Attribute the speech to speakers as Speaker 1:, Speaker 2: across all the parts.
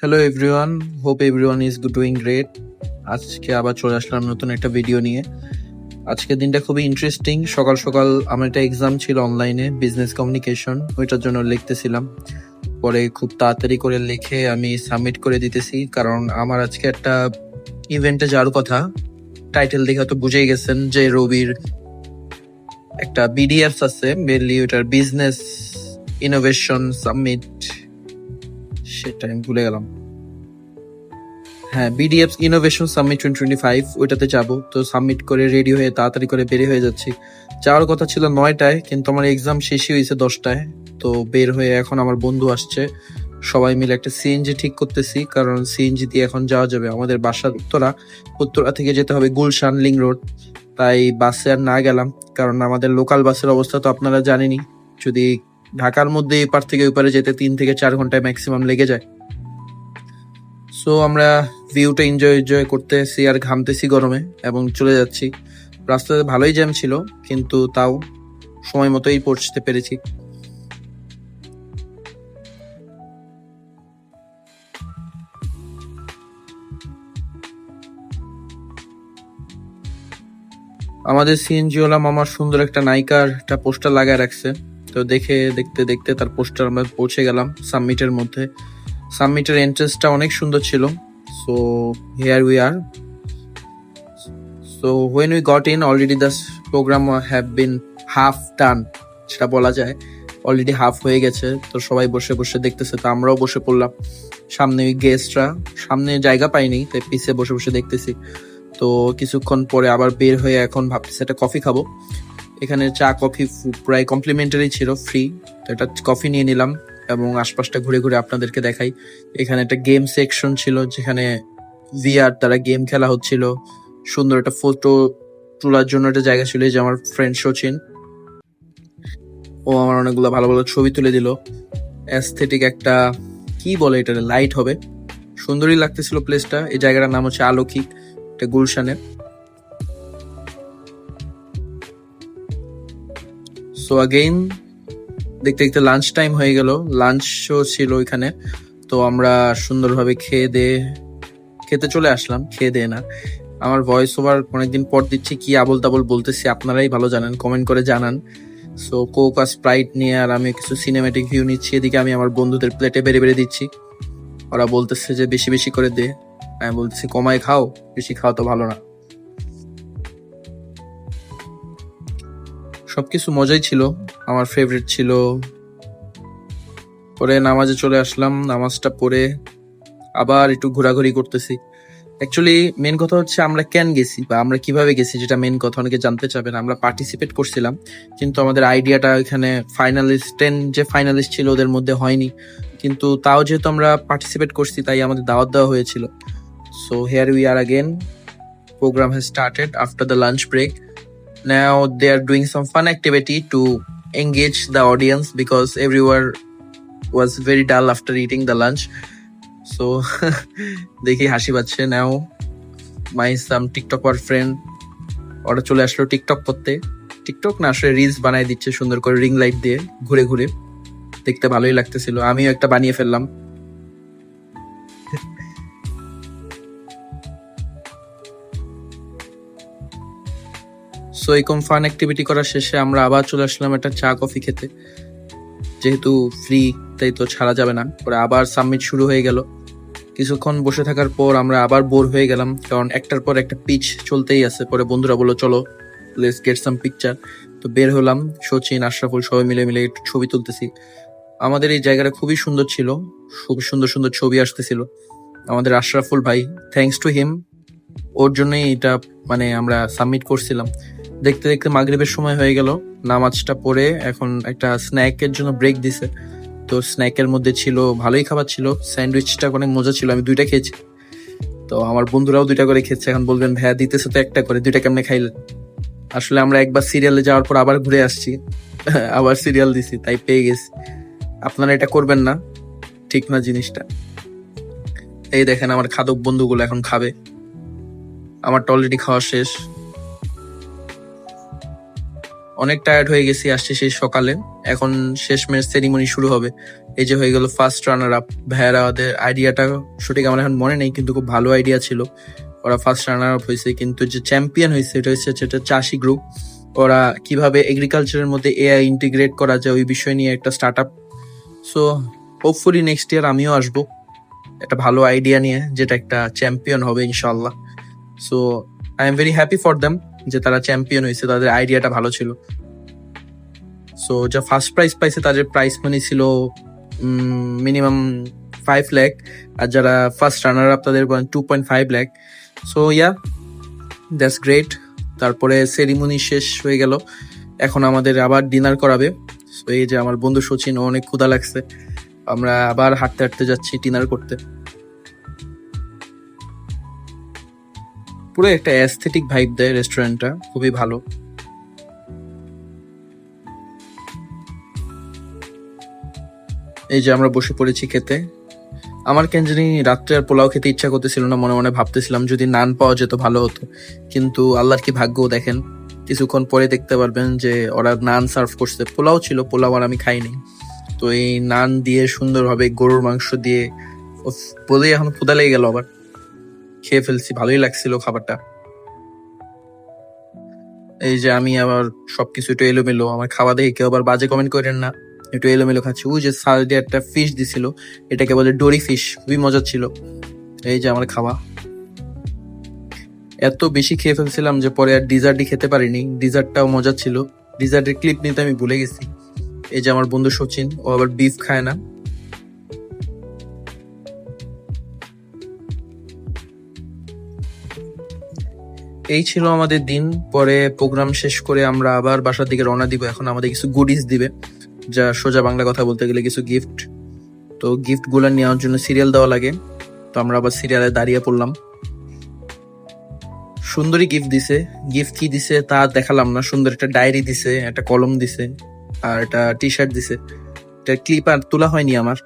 Speaker 1: Hello everyone, hope everyone is doing great. আজকে আবার চলে আসলাম নতুন একটা ভিডিও নিয়ে। আজকের দিনটা খুবই ইন্টারেস্টিং। সকাল সকাল আমার একটা এক্সাম ছিল অনলাইনে, বিজনেস কমিউনিকেশন, ওইটার জন্য লিখতেছিলাম। পরে খুব তাড়াতাড়ি করে লিখে আমি সাবমিট করে দিতেছি, কারণ আমার আজকে একটা ইভেন্টে যাওয়ার কথা। টাইটেল দেখে হয়তো বুঝেই গেছেন যে রবির একটা বিডিএফ আছে, মেনলি ওটার বিজনেস ইনোভেশন সামিট, সেটা আমি ভুলে গেলাম। হ্যাঁ, বিডিএফ ইনোভেশন সামিট 2025, ওইটাতে যাব। তো সাবমিট করে রেডি হয়ে তাড়াতাড়ি করে বের হয়ে যাচ্ছি। যাওয়ার কথা ছিল 9টায়, কিন্তু আমার এক্সাম শেষই হয়েছে 10টায়। তো বের হয়ে এখন আমার বন্ধু আসছে, সবাই মিলে একটা সিএনজি ঠিক করতেছি, কারণ সিএনজি দিয়ে এখন যাওয়া যাবে। আমাদের বাসার উত্তরা থেকে যেতে হবে গুলশান লিং রোড। তাই বাসে আর না গেলাম, কারণ আমাদের লোকাল বাসের অবস্থা তো আপনারা জানেনই। যদি ঢাকার মধ্যে এপার থেকে ওপারে যেতে 3 থেকে 4 ঘন্টায় ম্যাক্সিমাম লেগে যায়। সো আমরা ভিউটা এনজয় করতেছি আর ঘামতেছি গরমে, এবং চলে যাচ্ছি। রাস্তাতে ভালোই জ্যাম ছিল, কিন্তু তাও সময় মতোই পৌঁছতে পেরেছি। আমাদের সিএনজি ওলা মামার সুন্দর একটা নায়িকার একটা পোস্টার লাগায় রাখছে। তো দেখতে দেখতে তার পোস্টার আমরা পৌঁছে গেলাম সাবমিটের মধ্যে। সাবমিটের এন্ট্রেন্সটা অনেক সুন্দর ছিল। So here we are. So when we got in, already the program have been half done, সেটা বলা যায়। অলরেডি হাফ হয়ে গেছে। তো সবাই বসে বসে দেখতেছে, তো আমরাও বসে পড়লাম। সামনে ওই গেস্টরা, সামনে জায়গা পাইনি, তাই পিছে বসে বসে দেখতেছি। তো কিছুক্ষণ পরে আবার বের হয়ে এখন ভাবতেছি একটা কফি খাবো। এখানে চা কফি প্রায় কমপ্লিমেন্টারি ছিল, ফ্রি। তো এটা কফি নিয়ে নিলাম, এবং আশপাশটা ঘুরে ঘুরে আপনাদেরকে দেখাই। এখানে একটা গেম সেকশন ছিল, যেখানে ভিআর দ্বারা গেম খেলা হচ্ছিল। সুন্দর একটা ফটো তোলার জন্য একটা জায়গা ছিল, যে আমার ফ্রেন্ড সচিন, ও আমার অনেকগুলো ভালো ভালো ছবি তুলে দিল। অ্যাস্থেটিক একটা, কি বলে এটা, লাইট হবে, সুন্দরই লাগতেছিল প্লেসটা। এই জায়গাটার নাম হচ্ছে আলোকিক, এটা গুলশানের। সো আগেইন দেখতে দেখতে লাঞ্চ টাইম হয়ে গেল, লাঞ্চও ছিল ওইখানে। তো আমরা সুন্দরভাবে খেতে চলে আসলাম। খেয়ে না, আমার ভয়েস ওভার অনেকদিন পর দিচ্ছি, কি আবল তাবল বলতেছি আপনারাই ভালো জানেন, কমেন্ট করে জানান। সো কোক আর স্প্রাইট নিয়ে আর আমি কিছু সিনেমেটিক ভিউ নিচ্ছি। এদিকে আমি আমার বন্ধুদের প্লেটে বেড়ে বেড়ে দিচ্ছি। ওরা বলতেছে যে বেশি বেশি করে দে, আমি বলতেছি কমায় খাও, বেশি খাওয়া তো ভালো না। সবকিছু মজাই ছিল, আমার ফেভারিট ছিল। পরে নামাজে চলে আসলাম, নামাজটা পড়ে আবার একটু ঘোরাঘুরি করতেছি। অ্যাকচুয়ালি মেন কথা হচ্ছে আমরা কেন গেছি বা আমরা কিভাবে গেছি, যেটা মেন কথা, অনেকে জানতে চাবেন। আমরা পার্টিসিপেট করছিলাম, কিন্তু আমাদের আইডিয়াটা এখানে যে ফাইনালিস্ট ছিল ওদের মধ্যে হয়নি। কিন্তু তাও যেহেতু আমরা পার্টিসিপেট করছি, তাই আমাদের দাওয়াত দেওয়া হয়েছিল। So here we are again, program has started after the lunch break. Now they are doing some fun activity to engage the audience, because everyone was very dull after eating the lunch. So দেখি হাসি পাচ্ছে। নাও মাই সাম TikToker friend, ওরা চলে আসলো TikTok করতে। TikTok না, আসলে reels বানাই দিচ্ছে সুন্দর করে রিং লাইট দিয়ে ঘুরে ঘুরে, দেখতে ভালোই লাগতেছিল। আমিও একটা বানিয়ে ফেললাম। সো এরকম ফান অ্যাক্টিভিটি করার শেষে আমরা আবার চলে আসলাম একটা চা কফি খেতে। যেহেতু ফ্রি, তাই তো ছাড়া যাবে না। পরে আবার সাবমিট শুরু হয়ে গেল। কিছুক্ষণ বসে থাকার পর আমরা আবার বোর হয়ে গেলাম, কারণ একটার পর একটা পিচ চলতেই আছে। পরে বন্ধুরা বললো চলো লেটস গেট সাম পিকচার। তো বের হলাম, সচিন, আশরাফুল সবাই মিলে মিলে একটু ছবি তুলতেছি। আমাদের এই জায়গাটা খুবই সুন্দর ছিল, খুব সুন্দর সুন্দর ছবি আসতেছিল। আমাদের আশরাফুল ভাই, থ্যাঙ্কস টু হিম, ওর জন্যই এটা আমরা সাবমিট করছিলাম। দেখতে দেখতে মাগরিবের সময় হয়ে গেল। নামাজটা পড়ে এখন একটা স্ন্যাকের জন্য ব্রেক দিছে। তো স্ন্যাকের মধ্যে ছিল, ভালোই খাবার ছিল, স্যান্ডউইচটা অনেক মজা ছিল, আমি 2টা খেয়েছি। তো আমার বন্ধুরাও 2টা করে খেয়েছে। এখন বলবেন ভাইয়া দিতেছে তো একটা করে, 2টা কেমনে খাইলে? আসলে আমরা একবার সিরিয়ালে যাওয়ার পর আবার ঘুরে আসছি, আবার সিরিয়াল দিছি, তাই পেয়ে গেছি। আপনারা এটা করবেন না, ঠিক না জিনিসটা। এই দেখেন আমার খাদক বন্ধুগুলো এখন খাবে, আমারটা অলরেডি খাওয়া শেষ। অনেক টায়ার্ড হয়ে গেছি, আসছি সেই সকালে। এখন শেষ ম্যাচ সেরিমনি শুরু হবে। এই যে হয়ে গেল ফার্স্ট রানার আপ ভাইয়ারা। ওদের আইডিয়াটা সঠিক আমার এখন মনে নেই, কিন্তু খুব ভালো আইডিয়া ছিল। ওরা ফার্স্ট রানার আপ হয়েছে, কিন্তু যে চ্যাম্পিয়ন হয়েছে এটা হচ্ছে একটা চাষি গ্রুপ। ওরা কিভাবে এগ্রিকালচারের মধ্যে এআই ইন্টিগ্রেট করা যায় ওই বিষয় নিয়ে একটা start up. So hopefully next year আমিও আসবো একটা ভালো আইডিয়া নিয়ে, যেটা একটা চ্যাম্পিয়ন হবে ইনশাল্লাহ। So I am very happy for them যে তারা চ্যাম্পিয়ন হয়েছে, তাদের আইডিয়াটা ভালো ছিল। সো যা ফার্স্ট প্রাইজ পাইছে তাদের প্রাইস মানি ছিল মিনিমাম 5 লাখ, আর যারা ফার্স্ট রানার আপ তাদের 2.5 lakh. So yeah, that's great. তারপরে সেরিমনি শেষ হয়ে গেল, এখন আমাদের আবার ডিনার করাবে। সো এই যে আমার বন্ধু সচিন, ও অনেক ক্ষুধা লাগছে, আমরা আবার হাঁটতে হাঁটতে যাচ্ছি ডিনার করতে। পুরো একটা অ্যাস্থেটিক ভাইব দেয় রেস্টুরেন্টটা, খুবই ভালো। এই যে আমরা বসে পড়েছি খেতে। আমার কেন জানি রাত্রে আর পোলাও খেতে ইচ্ছা করতেছিল না, মনে মনে ভাবতেছিলাম যদি নান পাওয়া যেত ভালো হতো। কিন্তু আল্লাহর কি ভাগ্য দেখেন, কিছুক্ষণ পরে দেখতে পারবেন যে ওরা নান সার্ভ করছে। পোলাও ছিল, পোলাও আর আমি খাইনি। তো এই নান দিয়ে সুন্দরভাবে গরুর মাংস দিয়ে, উফ, বলেই এখন ক্ষুধা লেগে গেল আবার। খেয়ে ফেলছি, ভালোই লাগছিল খাবারটা। এই যে আমি আবার সবকিছু একটু এলোমেলো, আমার খাওয়া দেখে কেউ আবার বাজে কমেন্ট করেন না, একটু এলোমেলো খাচ্ছি। ওই যে সাল দিয়ে একটা ফিশ দিছিল, এটাকে বলে ডোরি ফিশ, খুবই মজা ছিল। এই যে আমার খাওয়া। এত বেশি খেয়ে ফেলছিলাম যে পরে আর ডিজার্টই খেতে পারিনি। ডিজার্টটাও মজা ছিল, ডিজার্টের ক্লিপ নিতে আমি ভুলে গেছি। এই যে আমার বন্ধু সচিন, ও আবার বিফ খায় না। এই ছিল আমাদের দিন। পরে প্রোগ্রাম শেষ করে আমরা আবার বাসার দিকে রওনা দিব। এখন আমাদের কিছু গুডিস দিবে, যা সোজা বাংলা কথা বলতে গেলে কিছু গিফট। তো গিফট গুলা নেওয়ার জন্য সিরিয়াল দেওয়া লাগে, তো আমরা আবার সিরিয়ালে দাঁড়িয়ে পড়লাম। সুন্দরী গিফট দিছে। গিফট কি দিছে তা দেখালাম না। সুন্দর একটা ডায়েরি দিছে, একটা কলম দিছে, আর একটা টি শার্ট দিছে। এটা ক্লিপ আর তোলা হয়নি আমার।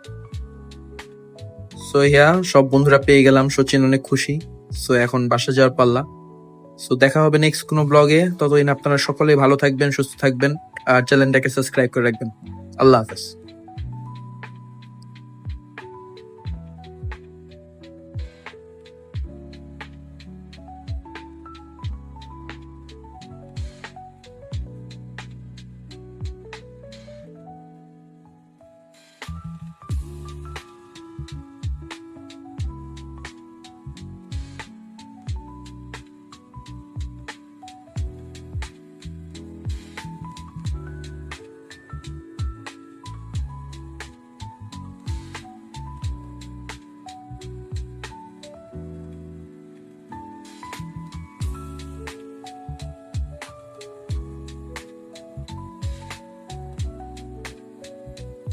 Speaker 1: সো ইয়া, সব বন্ধুরা পেয়ে গেলাম, সচিন অনেক খুশি। সো এখন বাসা যাওয়ার পাল্লা। সো দেখা হবে নেক্সট কোনো ব্লগে। ততদিন আপনারা সকলে ভালো থাকবেন, সুস্থ থাকবেন, আর চ্যানেলটাকে সাবস্ক্রাইব করে রাখবেন। আল্লাহ হাফেজ।